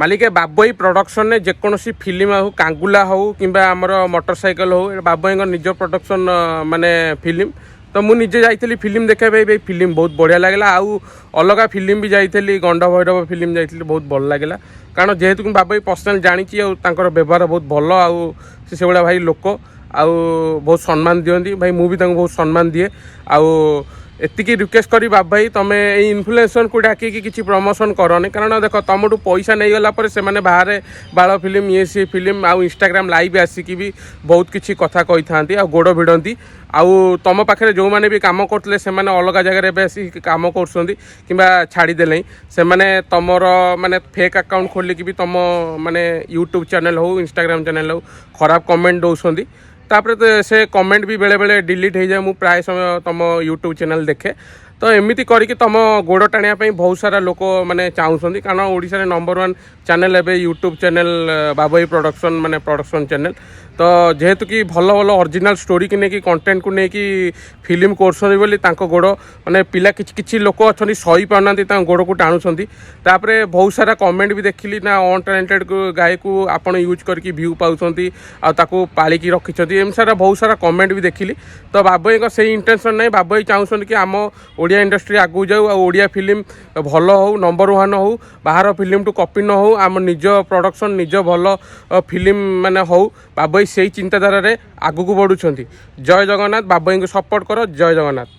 मालिक बाबई प्रोडक्शन ने जेकोसी फिल्म हो कांगुला हो कि मोटरसाइकेल हो बाबई निज प्रोडक्शन माने फिल्म तो मुझे जाइली फिल्म देखा भाई फिल्म बहुत बढ़िया लगे आउ अलग फिल्म भी जाइली गंड भैरव फिल्म जाइली बहुत भल लगे कारण जेहेतु बाबई पर्सनाल जानी व्यवहार बहुत भल आउ से भाई भाई लोक आउ बहुत सम्मान दिखती भाई मुझे बहुत सम्मान दिए आउ एतिकी रिक्वेस्ट करी बाबा भाई तुम इन्फ्लुएंसर को डाकिकी किसी प्रमोशन करनी कारण देख तुम पैसा नहीं गला से मैंने बाहर बाल फिल्म ये सी फिल्म आउ इंस्टाग्राम लाइव आसिकी भी बहुत किसी कथा कही था गोड़ भिड़ती आउ तुम पाखे जो मैंने भी कम करते से अलग जगह कम कर छाड़ीदे से तुम माने फेक अकाउंट खोलिकी भी तुम माने यूट्यूब चैनल हो इंस्टाग्राम चैनल हो खराब कमेंट दौरान तापर तो से कमेंट भी बेले बेले डिलीट हो जाए मु प्राय समय तुम यूट्यूब चैनल देखे तो एमती करके तुम गोड़ टाणिया बहुत सारा लोक मैंने चाहूँगी कारण ओडिशा नंबर 1 चैनल एवं यूट्यूब चैनल बाबई प्रोडक्शन माने प्रोडक्शन चैनल तो जेहेतु कि भल भल ओरिजिनल स्टोरी की नहीं कंटेंट को लेकिन फिल्म कर गोड़ माने पिला किछि लोक अच्छा सही पाना गोड़ को टाणुंट तापर बहुत सारा कमेंट भी देखिली ना अनटैलेंटेड गाय को आपड़ यूज करके व्यू पाँच पालिकी रखिंट एम सारा बहुत सारा कमेंट भी देखिली तो बाबई से इंटेंशन नहीं बाबई चाहूँ कि आम ओडिया इंडस्ट्री आगू जाऊ ओडिया फिल्म भल हो नंबर 1 हो बाहर फिल्म टू कॉपी न हो आम निज प्रोडक्शन निज भल फिल्म माने हो बाबई से चिंताधारा आगू को बढ़ुंट जय जगन्नाथ बाबई को सपोर्ट कर जय जगन्नाथ।